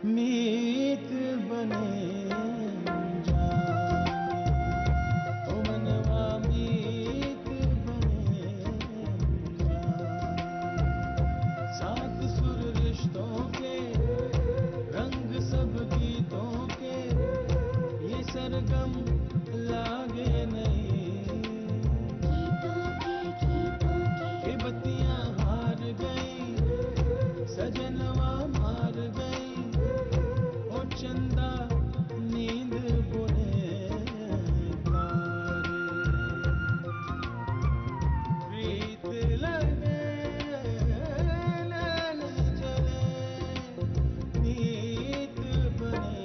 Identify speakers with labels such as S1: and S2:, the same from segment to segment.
S1: मीत बने जान, ओ मनवा मीत बने जान। सात सुर रिश्तों के, रंग सब गीतों के, ये सरगम लागे नहीं। गीतों के बत्तियां हार गई, सजनवा मार गई, ओ चंदा नींद बुने तारे। प्रीत लगे नैन जले, मीत बने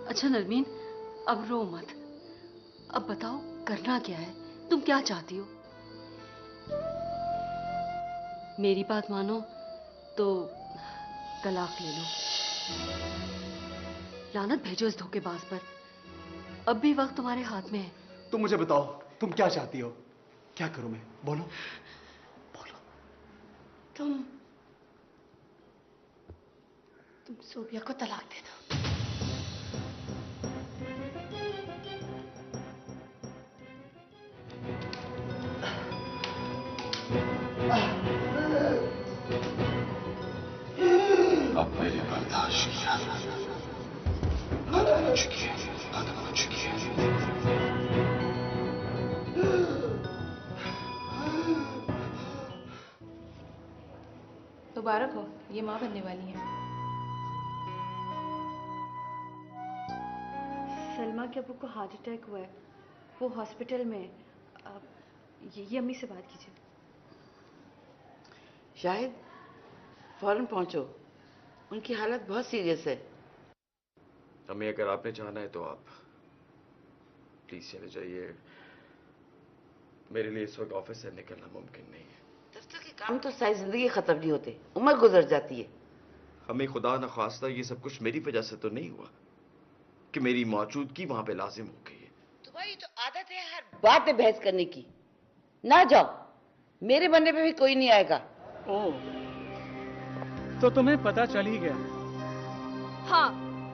S2: अच्छा नरमीन, अब रो मत। अब बताओ करना क्या है, तुम क्या चाहती हो? मेरी बात मानो तो तलाक ले लो। लानत भेजो इस धोखेबाज पर। अब भी वक्त तुम्हारे हाथ में है।
S3: तुम मुझे बताओ, तुम क्या चाहती हो? क्या करूं मैं? बोलो बोलो।
S2: तुम सोबिया को तलाक दे दो।
S4: अब मेरी बर्दाश्त की खत्म हो चुकी है, खत्म हो चुकी है।
S5: मुबारक हो, ये माँ बनने वाली है।
S2: सलमा के अबू को हार्ट अटैक हुआ है, वो हॉस्पिटल में है। ये अम्मी से बात कीजिए।
S6: शाहिद फौरन पहुंचो, उनकी हालत बहुत सीरियस है।
S4: अम्मी अगर आपने चाहना है तो आप प्लीज चले जाइए। मेरे लिए इस वक्त ऑफिस से निकलना मुमकिन नहीं है।
S6: दफ्तर के काम तो सारी जिंदगी खत्म नहीं होते, उम्र गुजर जाती है।
S4: हमें खुदा न खास्ता ये सब कुछ मेरी वजह से तो नहीं हुआ कि मेरी मौजूदगी वहां पे लाजिम हो गई है।
S6: तुम्हारी तो आदत है हर बात पे बहस करने की। ना जाओ, मेरे बनने पे भी कोई नहीं आएगा।
S3: तो तुम्हें पता चल ही गया।
S5: हाँ,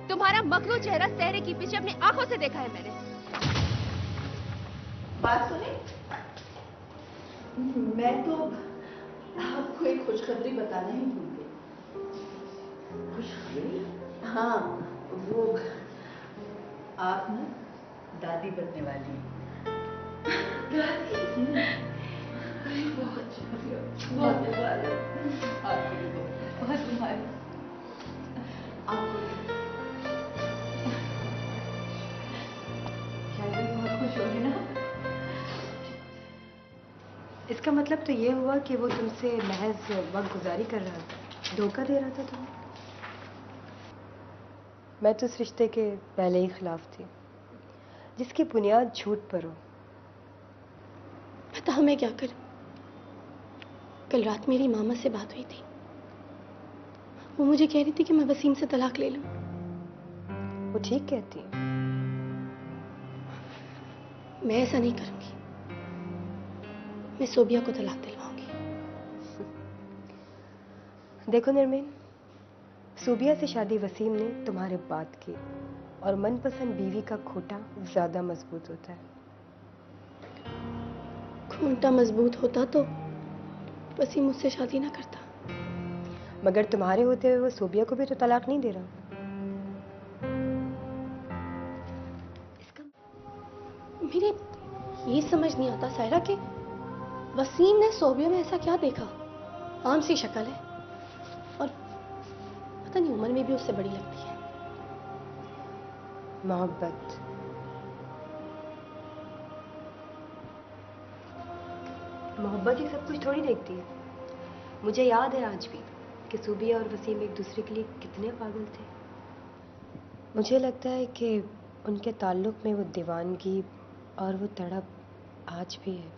S5: तुम्हारा मकरू चेहरा सहरे के पीछे अपनी आंखों से देखा है मैंने।
S7: बात सुने, मैं तो आपको एक खुशखबरी बताना ही भूल गई। खुशखबरी? हाँ, वो आप ना दादी बनने वाली हैं। दादी? बहुत शुक्रिया, बहुत मुबारक। आपको भी बहुत मुबारक। आपको शायद बहुत खुश होगी ना।
S2: इसका मतलब तो ये हुआ कि वो तुमसे महज वक्त गुजारी कर रहा था, धोखा दे रहा था तुम्हें। मैं तो इस रिश्ते के पहले ही खिलाफ थी, जिसकी बुनियाद झूठ पर हो।
S8: पता मैं क्या करूं? कल रात मेरी मामा से बात हुई थी। वो मुझे कह रही थी कि मैं वसीम से तलाक ले लूं।
S2: वो ठीक कहती है।
S8: मैं ऐसा नहीं करूंगी। मैं सोबिया को तलाक दिलवाऊंगी।
S2: देखो नरमीन, सोबिया से शादी वसीम ने तुम्हारे बाद की, और मनपसंद बीवी का खूंटा ज्यादा मजबूत होता है।
S8: खूंटा मजबूत होता तो वसीम मुझसे शादी ना करता।
S2: मगर तुम्हारे होते हुए वो सोबिया को भी तो तलाक नहीं दे रहा।
S8: इसका मेरे ये समझ नहीं आता सायरा कि वसीम ने सोबिया में ऐसा क्या देखा। आम सी शक्ल है और पता नहीं उम्र में भी उससे बड़ी लगती है।
S2: मोहब्बत। मोहब्बत ही सब कुछ थोड़ी देखती है। मुझे याद है आज भी कि सोबिया और वसीम एक दूसरे के लिए कितने पागल थे। मुझे लगता है कि उनके ताल्लुक में वो दीवानगी और वो तड़प आज भी है।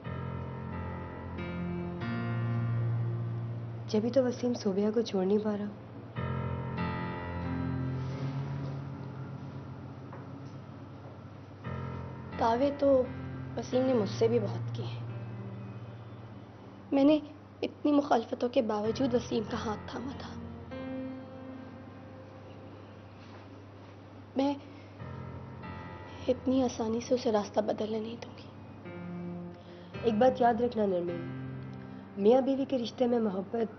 S2: जब भी तो वसीम सोबिया को छोड़ नहीं पा रहा।
S8: दावे तो वसीम ने मुझसे भी बहुत किए हैं। मैंने इतनी मुखालफतों के बावजूद वसीम का हाथ थामा था। मैं इतनी आसानी से उसे रास्ता बदलने नहीं दूंगी।
S2: एक बात याद रखना नरमीन, मियाँ बीवी के रिश्ते में मोहब्बत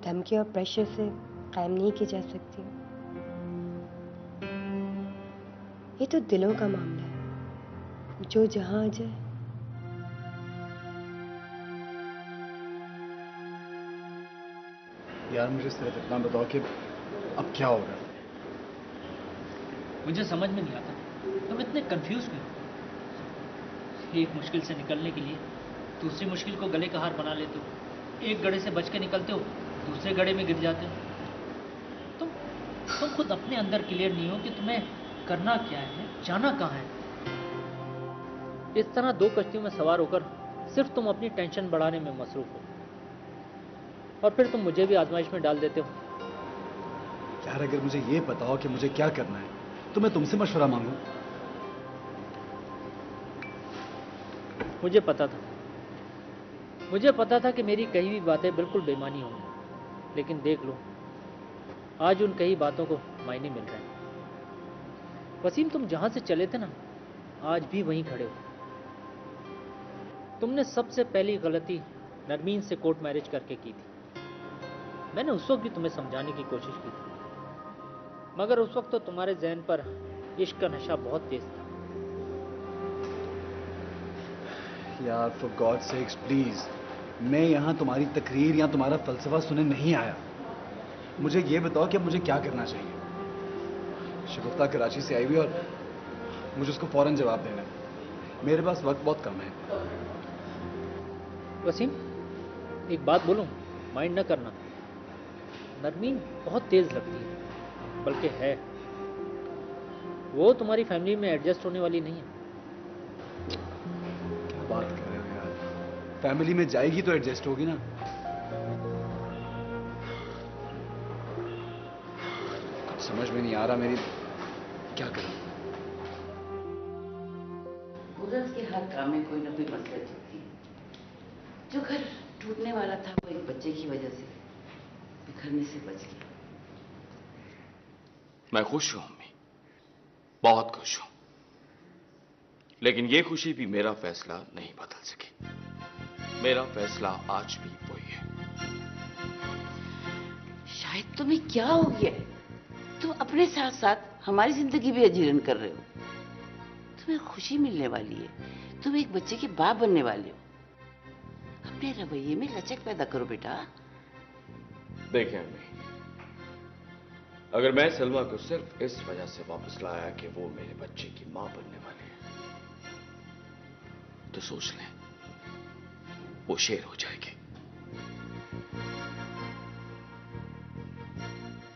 S2: धमकी और प्रेशर से कायम नहीं की जा सकती। ये तो दिलों का मामला है, जो जहां आ जाए।
S3: यार मुझे सिर्फ इतना बताओ कि अब क्या होगा।
S9: मुझे समझ में नहीं आता तुम इतने कंफ्यूज क्यों हो? एक मुश्किल से निकलने के लिए दूसरी मुश्किल को गले का हार बना लेते हो। एक गड्ढे से बच के निकलते हो, दूसरे गड्ढे में गिर जाते हो। तुम खुद अपने अंदर क्लियर नहीं हो कि तुम्हें करना क्या है, जाना कहाँ है। इस तरह दो कश्तियों में सवार होकर सिर्फ तुम अपनी टेंशन बढ़ाने में मसरूफ हो, और फिर तुम मुझे भी आजमाइश में डाल देते हो।
S3: यार अगर मुझे ये बताओ कि मुझे क्या करना है तो मैं तुमसे मशवरा मांगू।
S9: मुझे पता था कि मेरी कही भी बातें बिल्कुल बेमानी होंगी, लेकिन देख लो आज उन कई बातों को मायने मिल रहे हैं। वसीम, तुम जहां से चले थे ना, आज भी वहीं खड़े हो। तुमने सबसे पहली गलती नरमीन से कोर्ट मैरिज करके की थी। मैंने उस वक्त भी तुम्हें समझाने की कोशिश की थी, मगर उस वक्त तो तुम्हारे ज़हन पर इश्क का नशा बहुत तेज था।
S3: यार फॉर गॉड सेक्स प्लीज, मैं यहाँ तुम्हारी तकरीर या तुम्हारा फलसफा सुनने नहीं आया। मुझे ये बताओ कि मुझे क्या करना चाहिए। शगुफ्ता कराची से आई हुई और मुझे उसको फौरन जवाब देना है। मेरे पास वक्त बहुत कम है।
S9: वसीम, एक बात बोलूं, माइंड न करना। नरमीन बहुत तेज लगती है, बल्कि है। वो तुम्हारी फैमिली में एडजस्ट होने वाली नहीं है।
S3: क्या बात कर रहे हो यार, फैमिली में जाएगी तो एडजस्ट होगी ना। कुछ समझ में नहीं आ रहा मेरी, क्या करूं।
S6: सूरज के हर काम में कोई ना कोई मसला चलती है। जो घर टूटने वाला था वो एक बच्चे की वजह से बिखरने से बच गया।
S4: मैं खुश हूं अम्मी, बहुत खुश हूं, लेकिन यह खुशी भी मेरा फैसला नहीं बदल सकी। मेरा फैसला आज भी वही है।
S6: शायद तुम्हें क्या हो गया है? तुम अपने साथ साथ हमारी जिंदगी भी अजीरन कर रहे हो। तुम्हें खुशी मिलने वाली है, तुम एक बच्चे के बाप बनने वाले हो। अपने रवैये में लचक पैदा करो बेटा।
S4: देखें अम्मी, अगर मैं सलमा को सिर्फ इस वजह से वापस लाया कि वो मेरे बच्चे की मां बनने वाली है, तो सोच लें वो शेर हो जाएगी।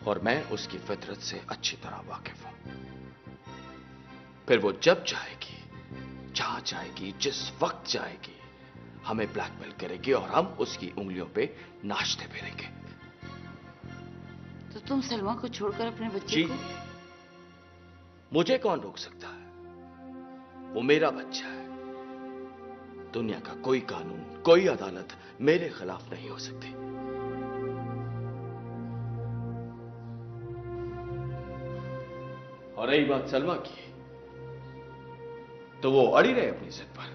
S4: और मैं उसकी फितरत से अच्छी तरह वाकिफ हूं। फिर वो जब चाहेगी, जहां चाहेगी, जिस वक्त चाहेगी, हमें ब्लैकमेल करेगी और हम उसकी उंगलियों पे नाचते फिरेंगे।
S6: तो तुम सलमा को छोड़कर अपने बच्चे
S4: जी,
S6: को?
S4: मुझे कौन रोक सकता है? वो मेरा बच्चा है। दुनिया का कोई कानून, कोई अदालत मेरे खिलाफ नहीं हो सकती। और रही बात सलमा की, तो वो अड़ी रहे अपनी जिद पर,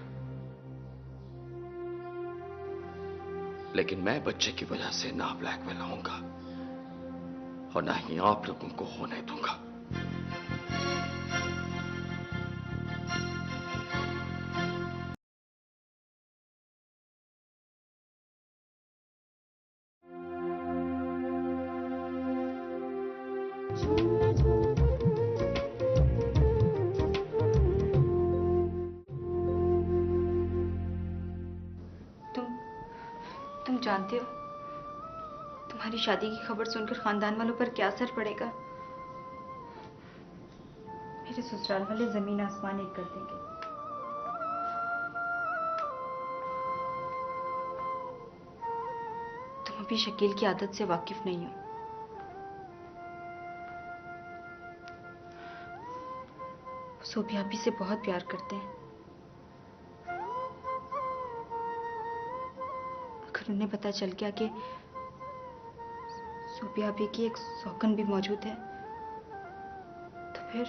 S4: लेकिन मैं बच्चे की वजह से ना ब्लैकमेल होऊंगा और ना ही आप लोगों को होने दूंगा।
S10: तुम जानते हो तुम्हारी शादी की खबर सुनकर खानदान वालों पर क्या असर पड़ेगा?
S7: मेरे ससुराल वाले जमीन आसमान एक कर देंगे।
S2: तुम अभी शकील की आदत से वाकिफ नहीं हो। सोफिया भी से बहुत प्यार करते हैं। अगर उन्हें पता चल गया कि सोफिया भी की एक सौगन भी मौजूद है तो फिर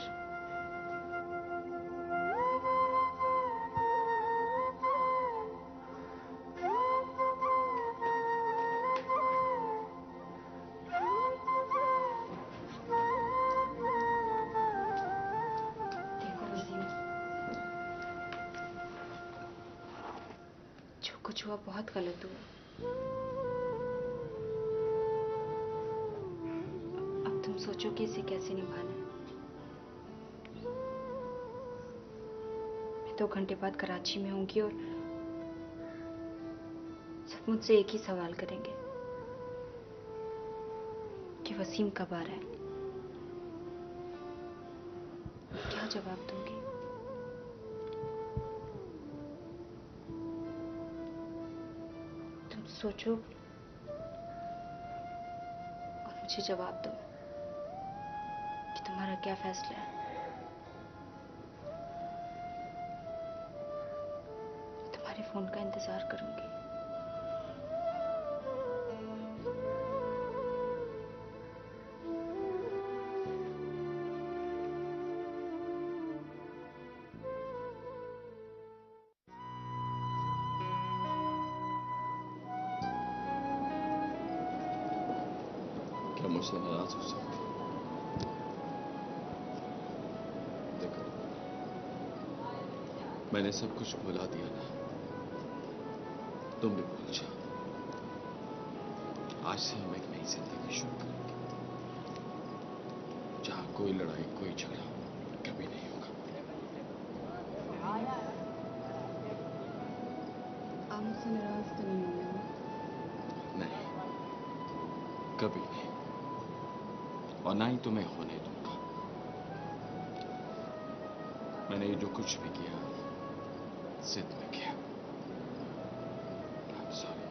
S2: देखो वसीम, जो कुछ हुआ बहुत गलत हुआ। अब तुम सोचो कि इसे कैसे निभाना है। मैं 2 घंटे बाद कराची में होंगी और सब मुझसे एक ही सवाल करेंगे कि वसीम कब आ रहा है। क्या जवाब दूंगी? तुम सोचो और मुझे जवाब दो कि तुम्हारा क्या फैसला है। तुम्हारे फोन का इंतजार करूंगी।
S4: क्या मुझसे नाराज हो सकते? देखो, मैंने सब कुछ भुला दिया ना, तुम भी भूल जाओ। आज से हम एक नई जिंदगी शुरू करेंगे जहां कोई लड़ाई कोई झगड़ा कभी नहीं होगा।
S2: आप मुझसे नाराज तो नहीं होंगे ना?
S4: नहीं, कभी नहीं, और ना ही तुम्हें होने दूंगा। मैंने ये जो कुछ भी किया जिद में किया। I'm sorry,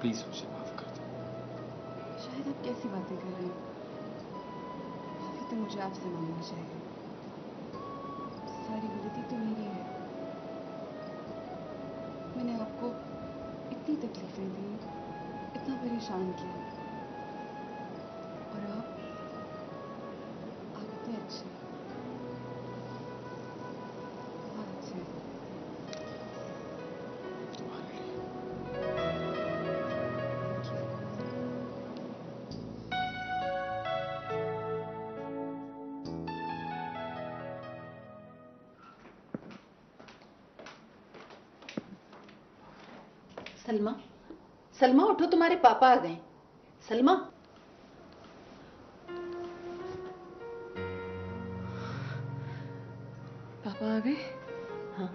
S4: प्लीज मुझे माफ कर दो।
S2: शायद आप कैसी बातें कर रहे हैं। माफी तो मुझे आपसे मांगनी चाहिए। सारी गलती तो मेरी है। मैंने आपको इतनी तकलीफें दी, इतना परेशान किया, और आप इतने अच्छे, बहुत अच्छे हैं।
S4: तुम्हारे लिए
S6: सलमा, सलमा उठो, तुम्हारे पापा आ गए। सलमा,
S2: पापा आ गए?
S6: हाँ।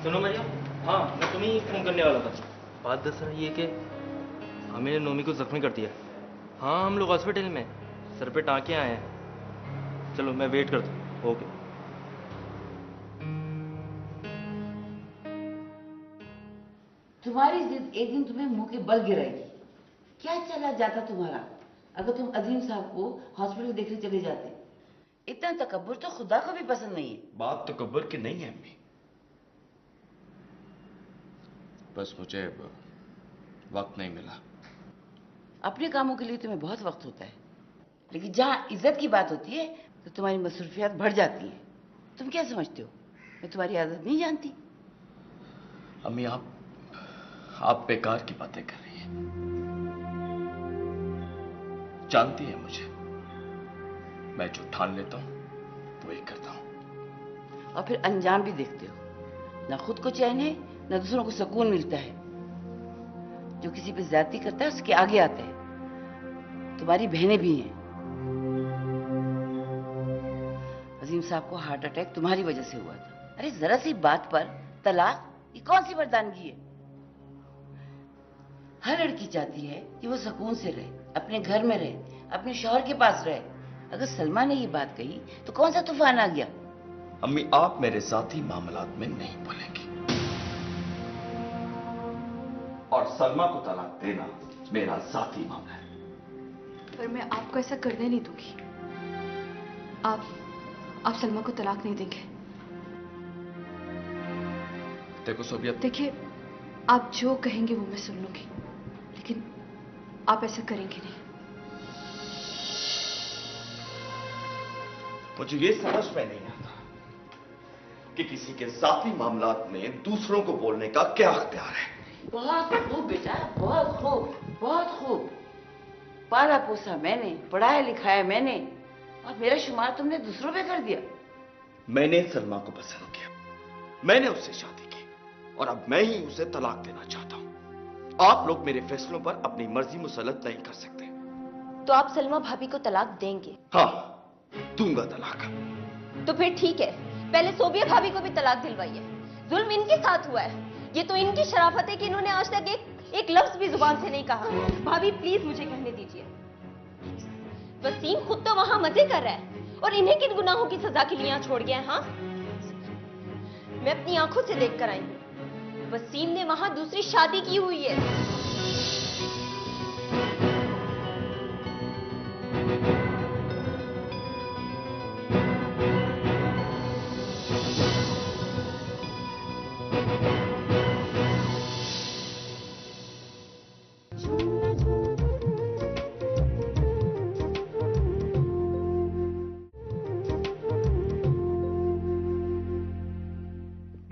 S10: सुनो मरियम, हाँ मैं तुम्हें फोन करने वाला था। बात दरअसल ये कि हमें ने नोमी को जख्मी कर दिया। हाँ, हम लोग हॉस्पिटल में, सर पे टाँके आए हैं। चलो मैं वेट करता हूँ। ओके।
S6: तुम्हारी जिद एक दिन तुम्हें मुंह के बल गिराएगी। क्या चला जाता तुम्हारा अगर तुम अजीम साहब को हॉस्पिटल देखने चले जाते? इतना तकब्बुर तो खुदा को भी पसंद नहीं है।
S4: बात तकब्बुर की नहीं है अम्मी, बस मुझे वक्त नहीं मिला।
S6: अपने कामों के लिए तुम्हें बहुत वक्त होता है, लेकिन जहां इज्जत की बात होती है तो तुम्हारी मसरूफियात बढ़ जाती है। तुम क्या समझते हो मैं तुम्हारी आदत नहीं जानती?
S4: अम्मी आप बेकार की बातें कर रही हैं। जानती है मुझे, मैं जो ठान लेता हूं वही करता हूं।
S6: और फिर अंजाम भी देखते हो। ना खुद को चैन है ना दूसरों को सुकून मिलता है। जो किसी पे ज्यादती करता है उसके आगे आता है। तुम्हारी बहनें भी हैं। अजीम साहब को हार्ट अटैक तुम्हारी वजह से हुआ था। अरे जरा सी बात पर तलाक, ये कौन सी मर्दानगी है? हर लड़की चाहती है कि वो सुकून से रहे, अपने घर में रहे, अपने शौहर के पास रहे। अगर सलमा ने ये बात कही तो कौन सा तूफान आ गया?
S4: अम्मी, आप मेरे साथी मामलात में नहीं बोलेंगी, और सलमा को तलाक देना मेरा साथी मामला है।
S7: पर मैं आपको ऐसा करने नहीं दूंगी। आप सलमा को तलाक नहीं देंगे।
S4: देखो सोबिया,
S7: देखिए, आप जो कहेंगे वो मैं सुन लूंगी, लेकिन आप ऐसा करेंगे नहीं।
S4: मुझे ये समझ में नहीं आता कि किसी के साथी मामलात में दूसरों को बोलने का क्या अख्तियार है।
S6: बहुत खूब बेटा, बहुत खूब, बहुत खूब। पाला पोसा मैंने, पढ़ाया लिखाया मैंने, और मेरा शुमार तुमने दूसरों पे कर दिया।
S4: मैंने सलमा को पसंद किया, मैंने उससे शादी की, और अब मैं ही उसे तलाक देना चाहता हूं। आप लोग मेरे फैसलों पर अपनी मर्जी मुसल्लत नहीं कर सकते।
S8: तो आप सलमा भाभी को तलाक देंगे?
S4: हाँ, दूंगा तलाक।
S8: तो फिर ठीक है, पहले सोबिया भाभी को भी तलाक दिलवाइए। जुल्म इनके साथ हुआ है। ये तो इनकी शराफत है कि इन्होंने आज तक एक लफ्ज भी जुबान से नहीं कहा। भाभी प्लीज मुझे कहने दीजिए। वसीम खुद तो वहां मजे कर रहा है और इन्हें किन गुनाहों की सजा के लिए यहाँ छोड़ गया है? हाँ, मैं अपनी आंखों से देख कर आई हूं। वसीम ने वहां दूसरी शादी की हुई है।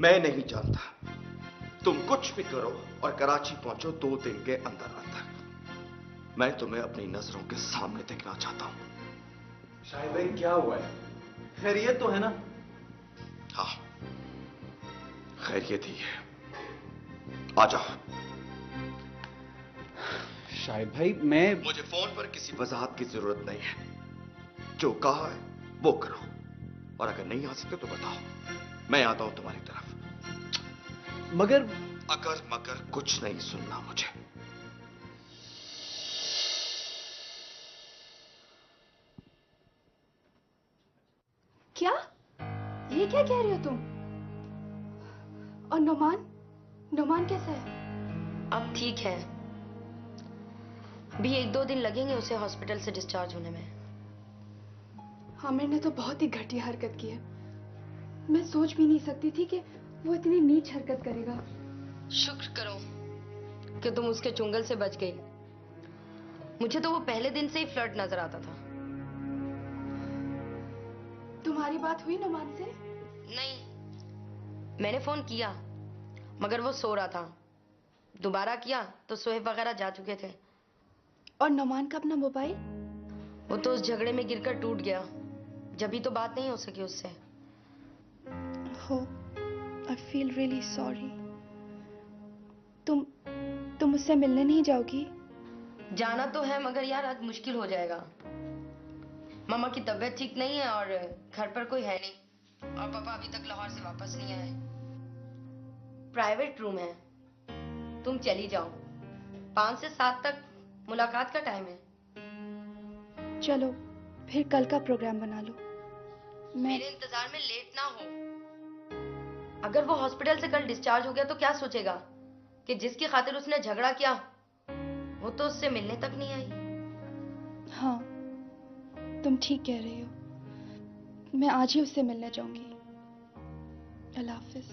S4: मैं नहीं जानता, तुम कुछ भी करो और कराची पहुंचो 2 दिन के अंदर अंदर। मैं तुम्हें अपनी नजरों के सामने देखना चाहता हूं।
S3: शाहिद भाई, क्या हुआ है? खैरियत तो है ना?
S4: हाँ, खैरियत ही है। आ जाओ।
S3: शाहिद भाई,
S4: मुझे फोन पर किसी वजाहत की जरूरत नहीं है। जो कहा है वो करो, और अगर नहीं आ सकते तो बताओ, मैं आता हूं तुम्हारी तरफ।
S3: मगर
S4: अगर कुछ नहीं सुनना मुझे।
S7: क्या? ये क्या कह रहे हो तुम? और नोमान कैसा है?
S8: अब ठीक है, भी 1-2 दिन लगेंगे उसे हॉस्पिटल से डिस्चार्ज होने में।
S7: आमिर ने तो बहुत ही घटिया हरकत की है। मैं सोच भी नहीं सकती थी कि वो इतनी नीच हरकत करेगा।
S8: शुक्र करो कि तुम उसके चुंगल से बच गई। मुझे तो वो पहले दिन से ही फ्लर्ट नजर आता था।
S7: तुम्हारी बात हुई नोमान से?
S8: नहीं, मैंने फोन किया मगर वो सो रहा था। दोबारा किया तो सोहेब वगैरह जा चुके थे।
S7: और नोमान का अपना मोबाइल?
S8: वो तो उस झगड़े में गिरकर टूट गया, जब ही तो बात नहीं हो सकी उससे।
S7: हो, I feel really sorry। तुम उससे मिलने नहीं जाओगी?
S8: जाना तो है मगर यार आज मुश्किल हो जाएगा। मामा की तबीयत ठीक नहीं है और घर पर कोई है नहीं, और पापा अभी तक लाहौर से वापस नहीं आए। प्राइवेट रूम है, तुम चली जाओ। 5 से 7 तक
S11: मुलाकात का टाइम है।
S7: चलो फिर कल का प्रोग्राम बना लो।
S11: मेरे इंतजार में लेट ना हो। अगर वो हॉस्पिटल से कल डिस्चार्ज हो गया तो क्या सोचेगा कि जिसकी खातिर उसने झगड़ा किया वो तो उससे मिलने तक नहीं आई।
S7: हाँ, तुम ठीक कह रही हो। मैं आज ही उससे मिलने जाऊंगी। अल्लाह हाफिज।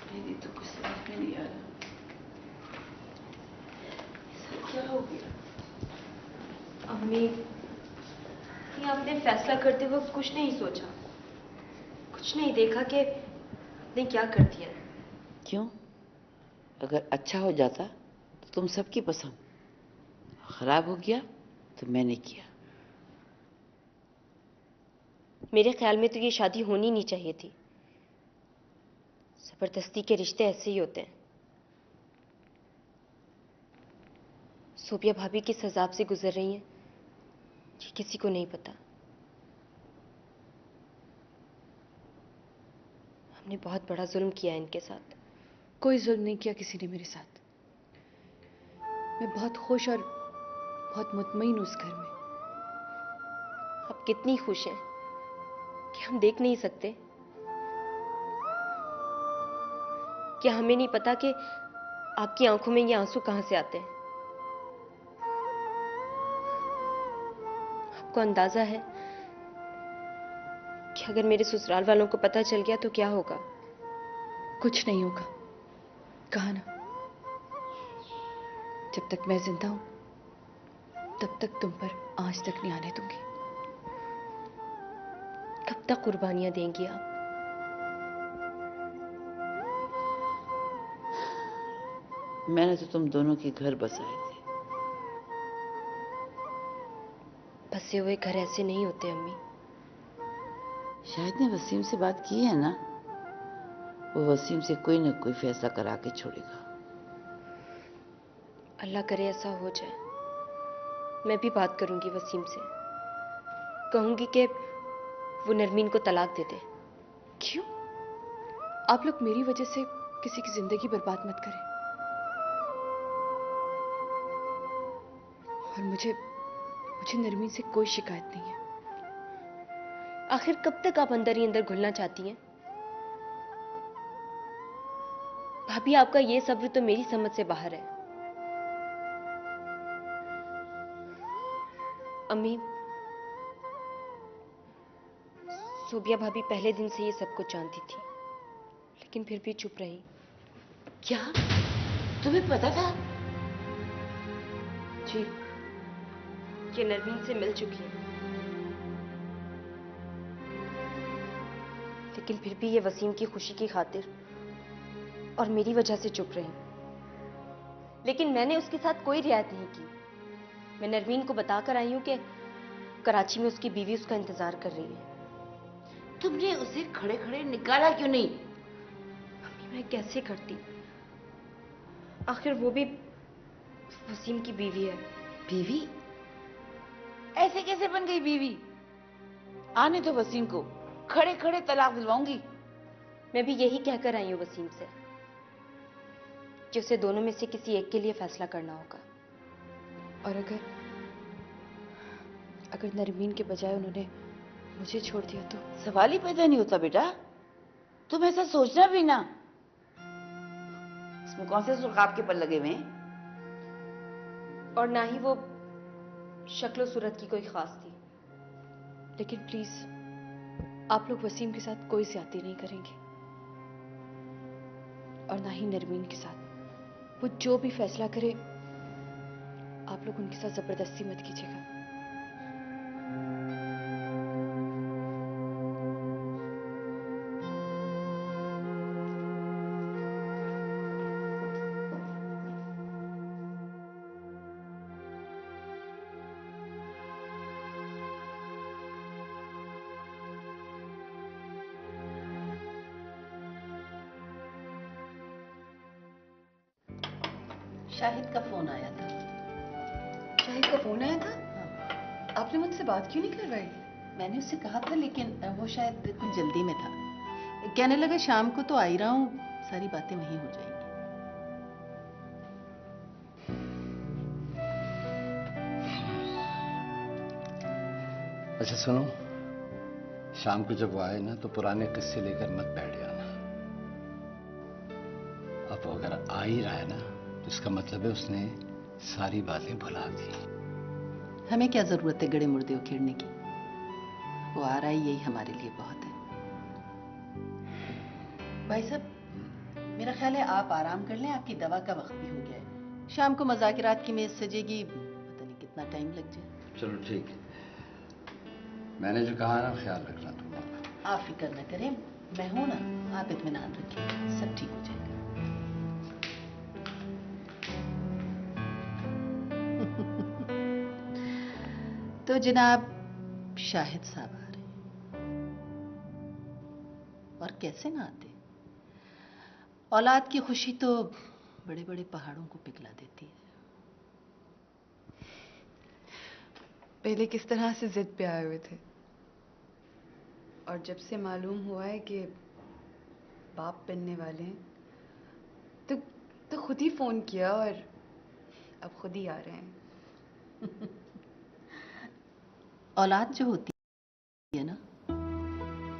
S6: मेरी तो कुछ समझ में नहीं आ रहा, ऐसा क्या हो गया?
S2: अम्मी, ये आपने फैसला करते वक्त कुछ नहीं सोचा, कुछ नहीं देखा कि आपने क्या कर दिया।
S6: क्यों? अगर अच्छा हो जाता तो तुम सबकी पसंद, खराब हो गया तो मैंने किया।
S2: मेरे ख्याल में तो ये शादी होनी नहीं चाहिए थी। जबरदस्ती के रिश्ते ऐसे ही होते हैं। सोबिया भाभी किस अजाब से गुजर रही हैं ये किसी को नहीं पता। हमने बहुत बड़ा जुल्म किया है इनके साथ।
S7: कोई जुल्म नहीं किया किसी ने मेरे साथ। मैं बहुत खुश और बहुत मुतमईन उस घर में।
S2: आप कितनी खुश हैं कि हम देख नहीं सकते? क्या हमें नहीं पता कि आपकी आंखों में ये आंसू कहां से आते हैं? आपको अंदाजा है कि अगर मेरे ससुराल वालों को पता चल गया तो क्या होगा?
S7: कुछ नहीं होगा, कहा ना। जब तक मैं जिंदा हूं तब तक तुम पर आंच तक नहीं आने दूंगी।
S2: कब तक कुर्बानियां देंगी आप?
S6: मैंने तो तुम दोनों के घर बसाए थे।
S2: बसे हुए घर ऐसे नहीं होते अम्मी।
S6: शायद ने वसीम से बात की है ना, वो वसीम से कोई ना कोई फैसला करा के छोड़ेगा।
S2: अल्लाह करे ऐसा हो जाए। मैं भी बात करूंगी वसीम से, कहूंगी कि वो नरमीन को तलाक दे दे।
S7: क्यों? आप लोग मेरी वजह से किसी की जिंदगी बर्बाद मत करें। और मुझे नरमीन से कोई शिकायत नहीं है।
S2: आखिर कब तक आप अंदर ही अंदर घुलना चाहती हैं? भाभी, आपका ये सब्र तो मेरी समझ से बाहर है। अम्मी, सोबिया भाभी पहले दिन से ये सब कुछ जानती थी, लेकिन फिर भी चुप रही।
S6: क्या तुम्हें पता था?
S2: जी, ये नरमीन से मिल चुकी है, लेकिन फिर भी ये वसीम की खुशी की खातिर और मेरी वजह से चुप रही। लेकिन मैंने उसके साथ कोई रियायत नहीं की। मैं नरमीन को बताकर आई हूं कि कराची में उसकी बीवी उसका इंतजार कर रही है।
S6: तुमने उसे खड़े खड़े निकाला क्यों नहीं?
S2: मम्मी, मैं कैसे करती? आखिर वो भी वसीम की बीवी है।
S6: बीवी? ऐसे कैसे बन गई बीवी? आने दो वसीम को, खड़े खड़े तलाक दिलवाऊंगी।
S2: मैं भी यही कहकर आई हूं वसीम से कि उसे दोनों में से किसी एक के लिए फैसला करना होगा।
S7: और अगर नरमीन के बजाय उन्होंने मुझे छोड़ दिया तो?
S6: सवाल ही पैदा नहीं होता बेटा, तुम ऐसा सोचना भी ना। इसमें कौन से सुर्ख आपके पर लगे हुए हैं?
S2: और ना ही वो शक्ल सूरत की कोई खास थी।
S7: लेकिन प्लीज आप लोग वसीम के साथ कोई ज्यादती नहीं करेंगे, और ना ही नरमीन के साथ। वो जो भी फैसला करे आप लोग उनके साथ जबरदस्ती मत कीजिएगा।
S6: शाहिद का फोन आया था।
S7: शाहिद का फोन आया था?
S6: हाँ।
S12: आपने मुझसे बात क्यों नहीं करवाई?
S6: मैंने उससे कहा था लेकिन वो शायद कुछ जल्दी में था। कहने लगा शाम को तो आ ही रहा हूँ, सारी बातें वहीं हो जाएंगी।
S3: अच्छा सुनो, शाम को जब वो आए ना तो पुराने किस्से लेकर मत बैठ जाना। अब वो अगर आ ही रहा है ना तो इसका मतलब है उसने सारी बातें भुला दी।
S6: हमें क्या जरूरत है गड़े मुर्दे उखेड़ने की? वो आ रहा है, यही हमारे लिए बहुत है। भाई साहब, मेरा ख्याल है आप आराम कर लें, आपकी दवा का वक्त भी हो गया है। शाम को मज़ाकिरात की मेज सजेगी, पता नहीं कितना टाइम लग जाए।
S3: चलो ठीक है, मैंने जो कहा ना ख्याल रखना तुम।
S6: आप फिक्र न करें, मैं हूं ना, आप इत्मीनान रखिए, सब ठीक हो जाएगा। तो जनाब शाहिद साहब आ रहे हैं, और कैसे ना आते। औलाद की खुशी तो बड़े बड़े पहाड़ों को पिघला देती है।
S12: पहले किस तरह से जिद पे आए हुए थे, और जब से मालूम हुआ है कि बाप बनने वाले हैं तो खुद ही फोन किया और अब खुद ही आ रहे हैं।
S6: औलाद जो होती है ना,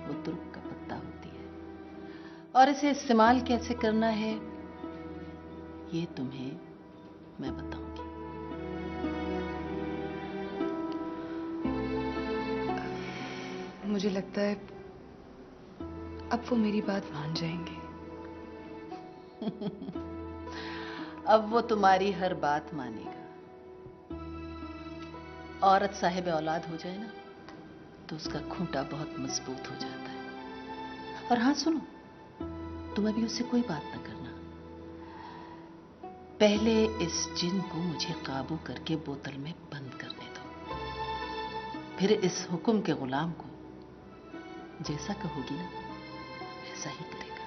S6: वो तुर्क का पत्ता होती है, और इसे इस्तेमाल कैसे करना है ये तुम्हें मैं बताऊंगी।
S12: मुझे लगता है अब वो मेरी बात मान जाएंगे।
S6: अब वो तुम्हारी हर बात मानेगा। औरत साहिब औलाद हो जाए ना तो उसका खूंटा बहुत मजबूत हो जाता है। और हाँ सुनो, तुम अभी उससे कोई बात ना करना। पहले इस जिन को मुझे काबू करके बोतल में बंद करने दो, फिर इस हुक्म के गुलाम को जैसा कहोगी ना वैसा ही करेगा।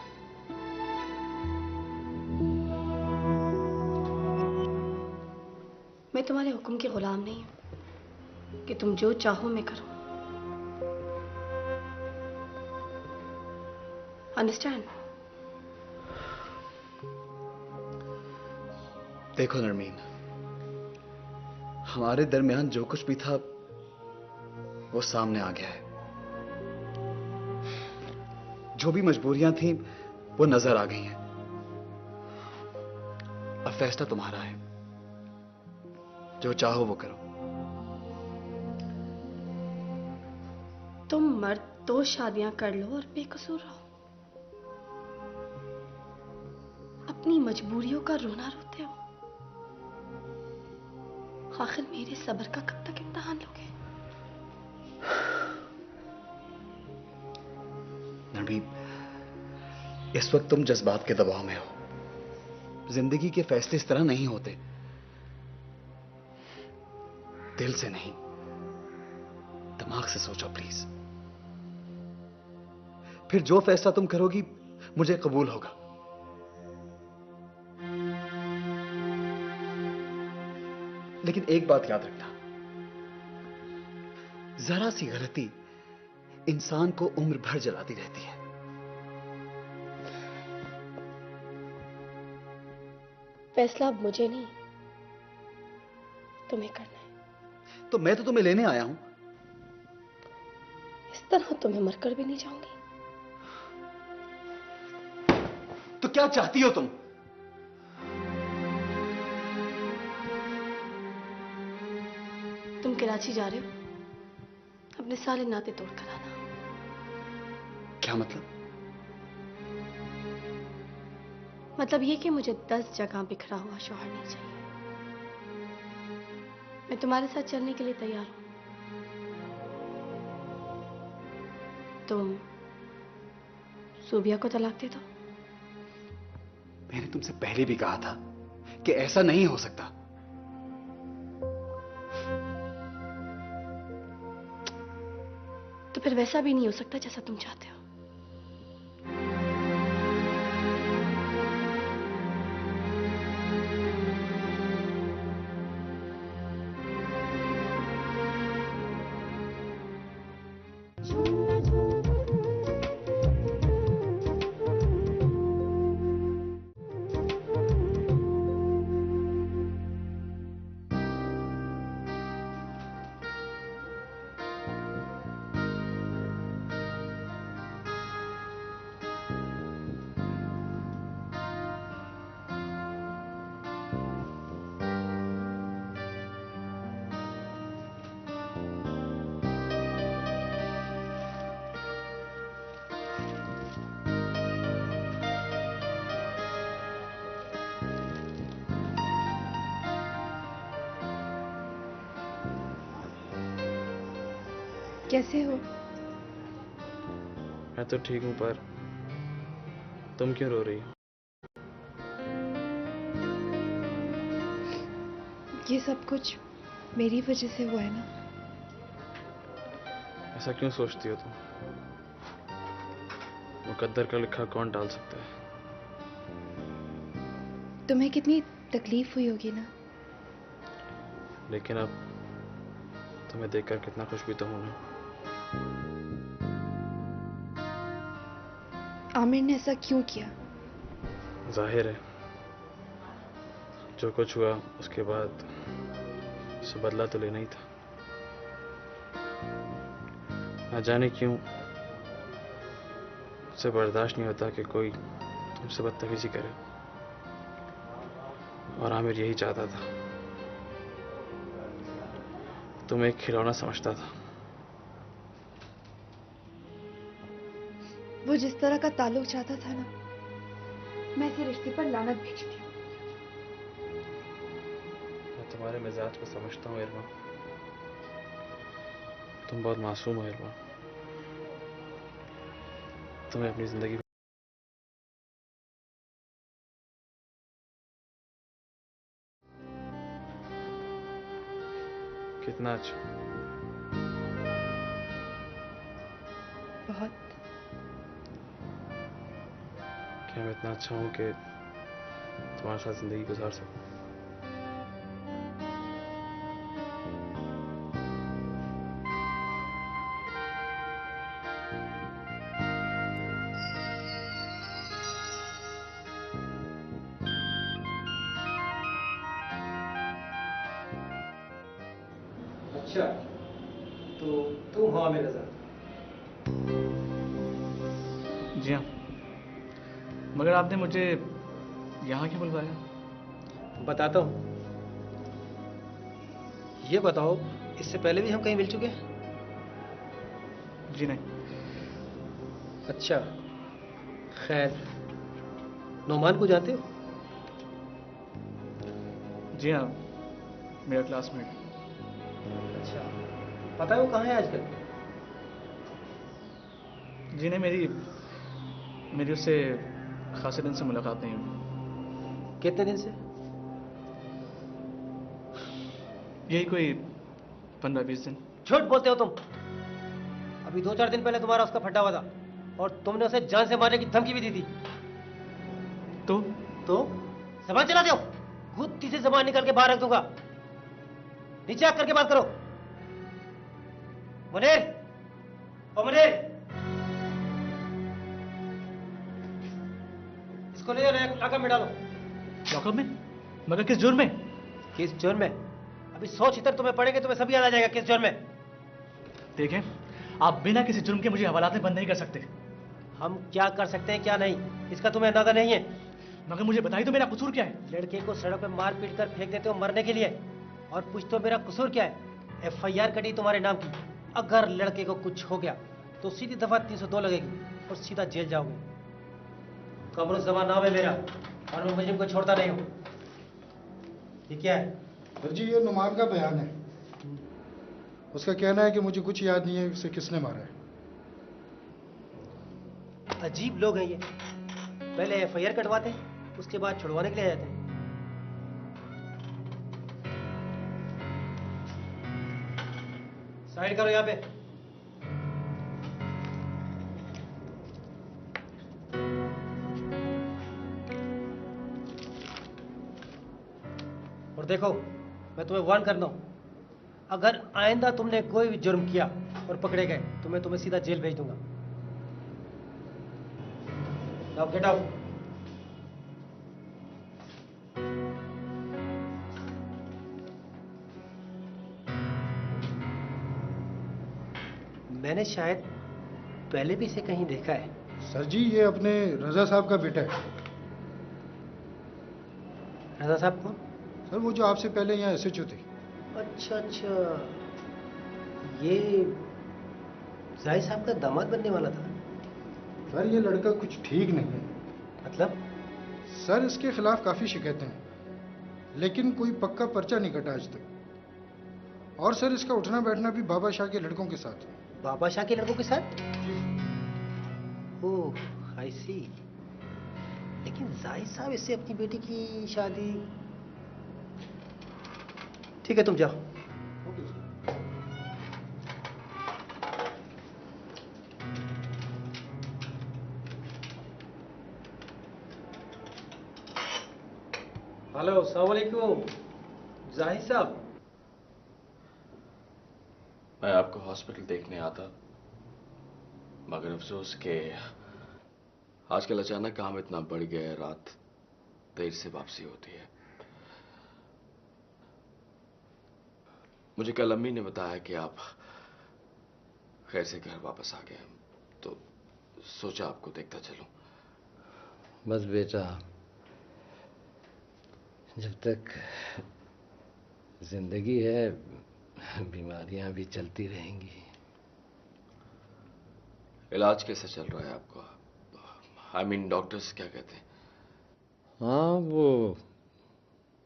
S8: मैं तुम्हारे हुक्म के गुलाम नहीं हूं कि तुम जो चाहो मैं करूं। अंडरस्टैंड?
S3: देखो नरमीन, हमारे दरमियान जो कुछ भी था वो सामने आ गया है। जो भी मजबूरियां थी वो नजर आ गई हैं। अब फैसला तुम्हारा है, जो चाहो वो करो।
S8: तुम मर्द तो शादियां कर लो और बेकसूर रहो, अपनी मजबूरियों का रोना रोते हो। आखिर मेरे सब्र का कब तक इम्तिहान लोगे?
S3: नरमीन, इस वक्त तुम जज्बात के दबाव में हो। जिंदगी के फैसले इस तरह नहीं होते, दिल से नहीं, दिमाग से सोचो प्लीज। फिर जो फैसला तुम करोगी मुझे कबूल होगा। लेकिन एक बात याद रखना, जरा सी गलती इंसान को उम्र भर जलाती रहती है।
S8: फैसला अब मुझे नहीं, तुम्हें करना है।
S3: तो मैं तो तुम्हें लेने आया हूं।
S8: इस तरह तो मैं मरकर भी नहीं जाऊंगी।
S3: तो क्या चाहती हो तुम?
S8: तुम कराची जा रहे हो, अपने सारे नाते तोड़ कर आना।
S3: क्या मतलब?
S8: मतलब ये कि मुझे 10 जगह बिखरा हुआ शौहर नहीं चाहिए। मैं तुम्हारे साथ चलने के लिए तैयार हूं। तुम सूबिया को तलाक दे दो।
S3: मैंने तुमसे पहले भी कहा था कि ऐसा नहीं हो सकता।
S8: तो फिर वैसा भी नहीं हो सकता जैसा तुम चाहते हो।
S7: कैसे हो?
S10: मैं तो ठीक हूँ, पर तुम क्यों रो रही हो?
S7: ये सब कुछ मेरी वजह से हुआ है ना।
S10: ऐसा क्यों सोचती हो तुम? मुकद्दर का लिखा कौन टाल सकता है?
S7: तुम्हें कितनी तकलीफ हुई होगी ना।
S10: लेकिन अब तुम्हें देखकर कितना खुश भी तो हूं ना।
S7: आमिर ने ऐसा क्यों किया?
S10: जाहिर है, जो कुछ हुआ उसके बाद उसे बदला तो लेना ही था। ना जाने क्यों उसे बर्दाश्त नहीं होता कि कोई तुमसे बदतमीजी करे, और आमिर यही चाहता था। तुम्हें एक खिलौना समझता था।
S7: वो जिस तरह का ताल्लुक चाहता था ना, मैं इस रिश्ते पर लानत भेजती हूँ।
S10: मैं तुम्हारे मिजाज को समझता हूँ इरमा। तुम बहुत मासूम हो इरमा। तुम्हें अपनी जिंदगी कितना अच्छा।
S7: बहुत।
S10: क्या मैं इतना अच्छा हूँ कि तुम्हारे साथ जिंदगी गुजार सकूं?
S13: अच्छा, तो तुम हो आमिर रजा?
S3: जी हाँ, मगर आपने मुझे यहाँ क्यों बुलवाया?
S13: बताता हूँ। ये बताओ, इससे पहले भी हम कहीं मिल चुके हैं?
S3: जी नहीं।
S13: अच्छा, खैर, नोमान को जानते हो?
S3: जी हाँ, मेरा क्लासमेट।
S13: अच्छा, पता है वो कहाँ है आजकल?
S3: जी नहीं, मेरी उससे खासे दिन से मुलाकात नहीं हुई।
S13: कितने दिन से?
S3: यही कोई 15-20 दिन।
S13: झूठ बोलते हो तुम। अभी 2-4 दिन पहले तुम्हारा उसका फटा हुआ था, और तुमने उसे जान से मारने की धमकी भी दी थी।
S3: तो
S13: जबान चलाते हो? गुत्ती से जबान निकाल के बाहर रख दूंगा। नीचे आकर के बात करो। मुनीर, ओ मुनीर, इसको ले जाओ, लॉकअप में डालो।
S3: लॉकअप में? मगर किस जुर्म में?
S13: किस जुर्म में? अभी 100 छितर तुम्हें पड़ेंगे, तुम्हें सब याद आ जाएगा किस जुर्म में।
S3: देखें, आप बिना किसी जुर्म के मुझे हवालात में बंद नहीं कर सकते।
S13: हम क्या कर सकते हैं क्या नहीं, इसका तुम्हें अंदाजा नहीं है।
S3: मगर मुझे बताइए तो मेरा कसूर क्या है?
S13: लड़के को सड़क पे मार पीट कर फेंक देते हो मरने के लिए, और पूछते हो मेरा कसूर क्या है। FIR कटी तुम्हारे नाम की। अगर लड़के को कुछ हो गया तो सीधी दफा 302 लगेगी और सीधा जेल जाओगे। कमरुज़्ज़मान नाम है मेरा, और मैं मुझे को छोड़ता नहीं हूँ। ये क्या है?
S14: सर जी, ये नुमान का बयान है। उसका कहना है कि मुझे कुछ याद नहीं है उसे किसने मारा है।
S13: अजीब लोग हैं ये। पहले FIR कटवाते हैं, उसके बाद छुड़वाने के लिए आ जाते हैं। साइड करो यहाँ पे। और देखो, मैं तुम्हें वार्न करता हूं, अगर आइंदा तुमने कोई भी जुर्म किया और पकड़े गए तो मैं तुम्हें सीधा जेल भेज दूंगा। Now get out. मैंने शायद पहले भी इसे कहीं देखा है।
S14: सर जी, ये अपने रजा साहब का बेटा है।
S13: रजा साहब कौन?
S14: सर, वो जो आपसे पहले यहाँ SHO थे।
S13: अच्छा अच्छा, ये जाहिद साहब का दामाद बनने वाला था।
S14: सर, ये लड़का कुछ ठीक नहीं है।
S13: मतलब?
S14: सर, इसके खिलाफ काफी शिकायतें हैं, लेकिन कोई पक्का पर्चा नहीं कटा आज तक। और सर, इसका उठना बैठना भी बाबा शाह के लड़कों के साथ है।
S13: बाबा शाह के लड़कों के साथ? ओह, आई सी। लेकिन जाहिद साहब इससे अपनी बेटी की शादी। ठीक है, तुम जाओ। हेलो, अस्सलाम वालेकुम जाहिद साहब।
S4: मैं आपको हॉस्पिटल देखने आता, मगर अफसोस के आजकल अचानक काम इतना बढ़ गया है, रात देर से वापसी होती है। मुझे कल अम्मी ने बताया कि आप खैर से घर वापस आ गए, तो सोचा आपको देखता चलूं।
S15: बस बेटा, जब तक जिंदगी है बीमारियां भी चलती रहेंगी।
S4: इलाज कैसा चल रहा है आपको? आई मीन डॉक्टर्स क्या कहते हैं?
S15: हाँ, वो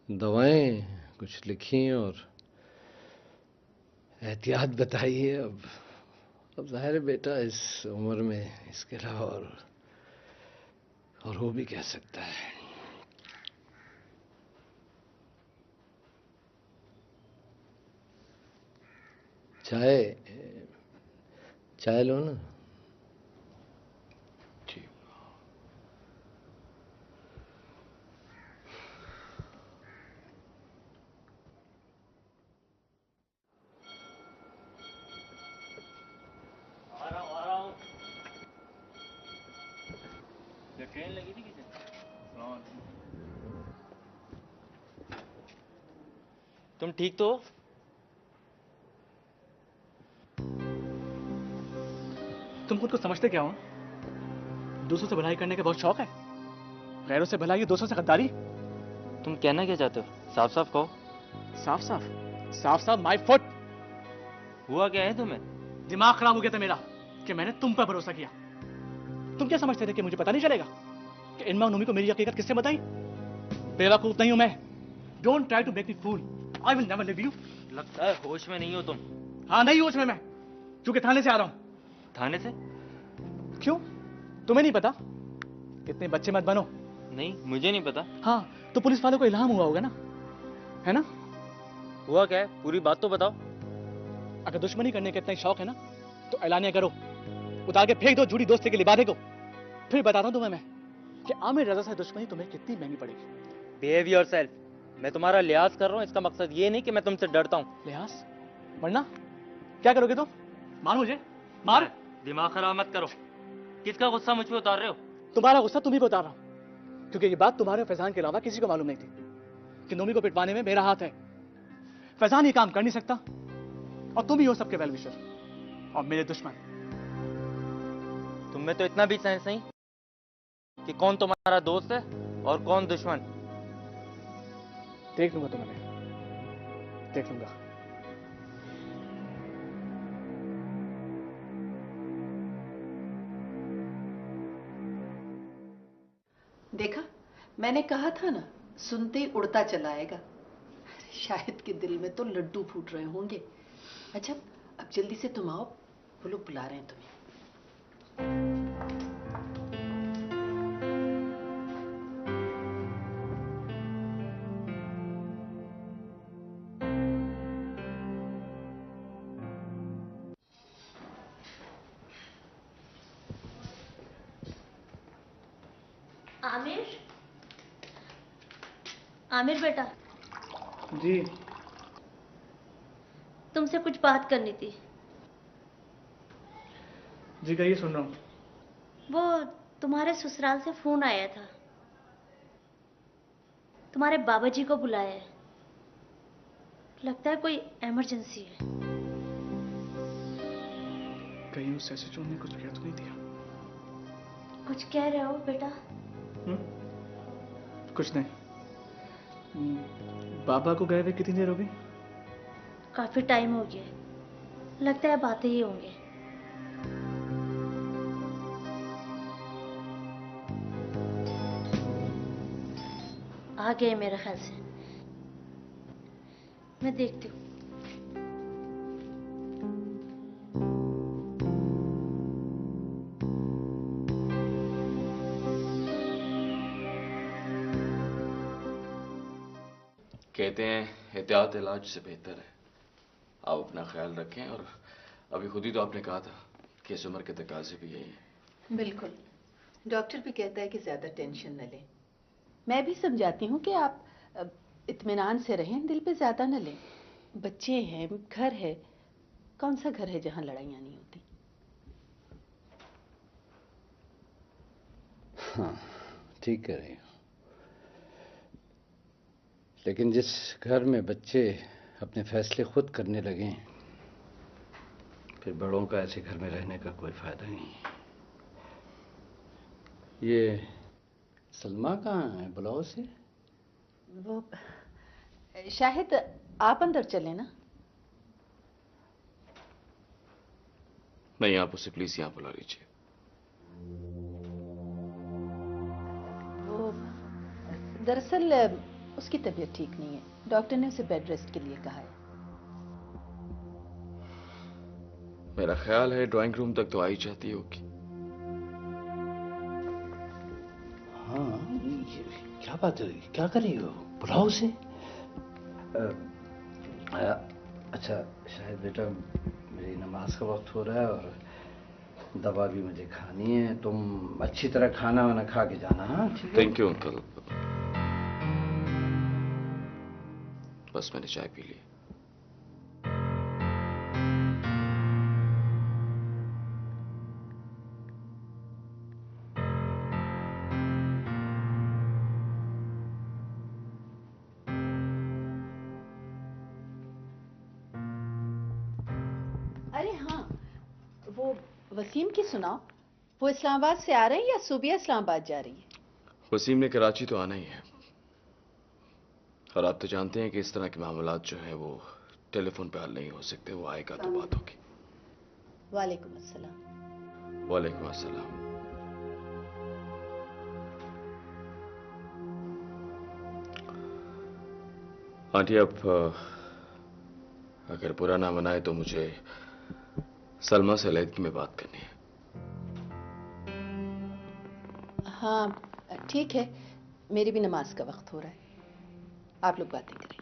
S15: दवाएं कुछ लिखी और एहतियात बताई है। अब जाहिर है बेटा, इस उम्र में इसके अलावा और हो भी कह सकता है। चाय लो ना।
S4: जी।
S9: आ रहा हूँ। ट्रेन लगी थी किसी?
S10: तुम ठीक तो हो?
S3: तुम खुद को समझते क्या हो? दूसरों से भलाई करने का बहुत शौक है। गैरों से भलाई, दोस्तों से गद्दारी।
S10: तुम कहना क्या चाहते हो? साफ साफ कहो।
S3: साफ साफ? साफ साफ माय फुट।
S10: हुआ क्या है तुम्हें?
S3: दिमाग खराब हो गया था मेरा कि मैंने तुम पर भरोसा किया। तुम क्या समझते थे कि मुझे पता नहीं चलेगा कि इनमा और नूमी को मेरी हकीकत किससे बताई? बेवकूफ नहीं हूं मैं। Don't try to make me fool. I will never leave you.
S10: लगता है होश में नहीं हो तुम।
S3: हाँ, नहीं होश में मैं, क्योंकि थाने से आ रहा हूं।
S10: थाने से?
S3: क्यों? तुम्हें नहीं पता? इतने बच्चे मत बनो।
S10: नहीं, मुझे नहीं पता।
S3: हाँ, तो पुलिस वालों को इल्हाम हुआ होगा ना, है ना?
S10: हुआ क्या है? पूरी बात तो बताओ।
S3: अगर दुश्मनी करने का इतना शौक है ना, तो ऐलानिया करो, उतार के फेंक दो झूठी दोस्ती के लिबादे को। फिर बताता हूं तुम्हें मैं कि आमिर रजा से दुश्मनी तुम्हें कितनी महंगी पड़ेगी।
S10: Behave yourself. मैं तुम्हारा लिहाज कर रहा हूँ, इसका मकसद ये नहीं कि मैं तुमसे डरता हूँ।
S3: लिहाज? वरना क्या करोगे तुम? मार मुझे, मार।
S10: दिमाग खराब मत करो। किसका गुस्सा मुझ पे उतार रहे हो?
S3: तुम्हारा गुस्सा तुम्ही को उतार रहा हूं, क्योंकि ये बात तुम्हारे और फैजान के अलावा किसी को मालूम नहीं थी कि नूमी को पिटवाने में मेरा हाथ है। फैजान ये काम कर नहीं सकता, और तुम ही हो सबके वेल विशर और मेरे दुश्मन।
S10: तुम में तो इतना भी सेंस नहीं कि कौन तुम्हारा दोस्त है और कौन दुश्मन।
S3: देख लूंगा तुम्हें, देख लूंगा।
S6: देखा, मैंने कहा था ना, सुनते ही उड़ता चला आएगा। शायद के दिल में तो लड्डू फूट रहे होंगे। अच्छा, अब जल्दी से तुम आओ, वो लोग बुला रहे हैं तुम्हें।
S16: आमिर, आमिर बेटा।
S3: जी।
S16: तुमसे कुछ बात करनी थी।
S3: जी कहिए, सुन रहा हूँ।
S16: वो तुम्हारे ससुराल से फोन आया था, तुम्हारे बाबा जी को बुलाया है। लगता है कोई इमरजेंसी है।
S3: कहीं उस एसएचओ ने कुछ कह तो नहीं दिया?
S16: कुछ कह रहे हो बेटा?
S3: कुछ नहीं। बाबा को गए हुए कितनी देर हो गई?
S16: काफी टाइम हो गया, लगता है बातें ही होंगे। आ गए मेरे ख्याल से, मैं देखती हूँ।
S4: कहते हैं एहतियात इलाज से बेहतर है। आप अपना ख्याल रखें। और अभी खुद ही तो आपने कहा था कि इस उम्र के तकाजे भी यही हैं।
S6: बिल्कुल, डॉक्टर भी कहता है कि ज्यादा टेंशन न लें। मैं भी समझाती हूँ कि आप इत्मीनान से रहें, दिल पे ज्यादा न लें। बच्चे हैं, घर है, कौन सा घर है जहाँ लड़ाइयाँ नहीं होती।
S15: हाँ, ठीक कह रही हो। लेकिन जिस घर में बच्चे अपने फैसले खुद करने लगे, फिर बड़ों का ऐसे घर में रहने का कोई फायदा नहीं। ये सलमा कहाँ है? बुलाओ उसे।
S6: वो शाहिद, आप अंदर चले ना।
S4: नहीं, आप उसे प्लीज यहाँ बुला लीजिए।
S6: वो दरअसल उसकी तबीयत ठीक नहीं है, डॉक्टर ने उसे बेड रेस्ट के लिए कहा है।
S4: मेरा ख्याल है ड्राइंग रूम तक तो आई जाती होगी।
S15: हाँ, क्या बात है, क्या कर रही हो? बुलाओ उसे। अच्छा शायद बेटा, मेरी नमाज का वक्त हो रहा है और दवा भी मुझे खानी है। तुम अच्छी तरह खाना वाना खा के जाना। हाँ, ठीक है।
S4: Thank you uncle. बस मैंने चाय पी ली।
S6: अरे हाँ, वो वसीम की सुनाओ। वो इस्लामाबाद से आ रहे हैं या सुबिया इस्लामाबाद जा रही है?
S4: वसीम ने कराची तो आना ही है। और आप तो जानते हैं कि इस तरह के मामलात जो है वो टेलीफोन पे हल नहीं हो सकते। वो आएगा तो बात होगी।
S6: वालेकुम अस्सलाम।
S4: वालेकुम अस्सलाम। आंटी, अब अगर बुरा ना मनाए तो मुझे सलमा से अलहदगी में बात करनी है।
S6: हाँ ठीक है, मेरी भी नमाज का वक्त हो रहा है, आप लोग बातें करें।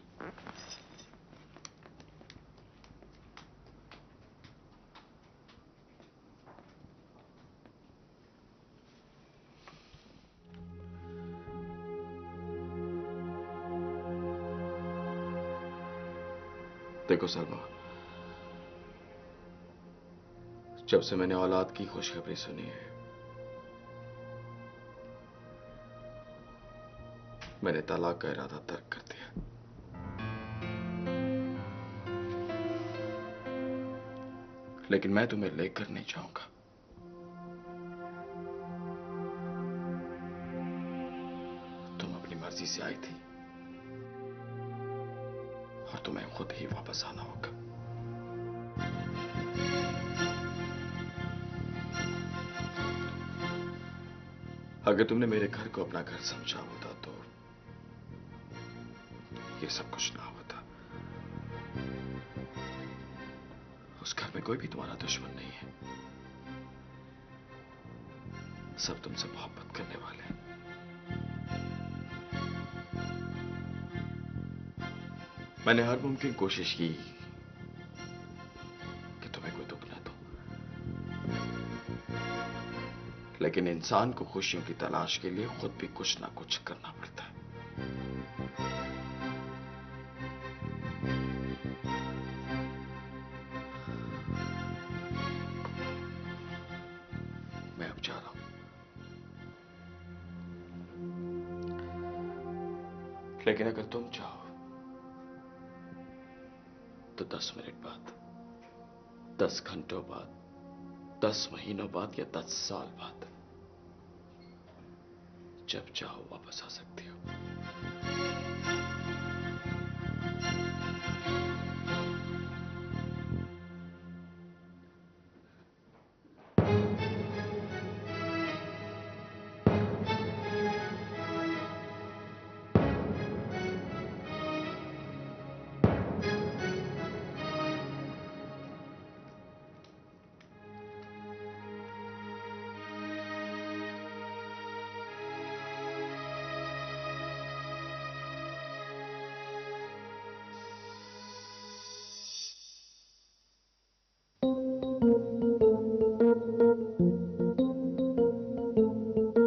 S4: देखो सलमा, जब से मैंने औलाद की खुशखबरी सुनी है, मैंने तलाक का इरादा तर्क कर दिया। लेकिन मैं तुम्हें लेकर नहीं जाऊंगा। तुम अपनी मर्जी से आई थी और तुम्हें खुद ही वापस आना होगा। अगर तुमने मेरे घर को अपना घर समझा होता तो ये सब कुछ ना होता। उस घर में कोई भी तुम्हारा दुश्मन नहीं है। सब तुमसे मोहब्बत करने वाले हैं। मैंने हर मुमकिन कोशिश की कि तुम्हें कोई दुख ना दो, लेकिन इंसान को खुशियों की तलाश के लिए खुद भी कुछ ना कुछ करना पड़ता है। मैं अब जा रहा हूं, लेकिन अगर तुम चाहो तो 10 मिनट बाद, 10 घंटों बाद, 10 महीनों बाद या 10 साल बाद, जब चाहो वापस आ सकती हो।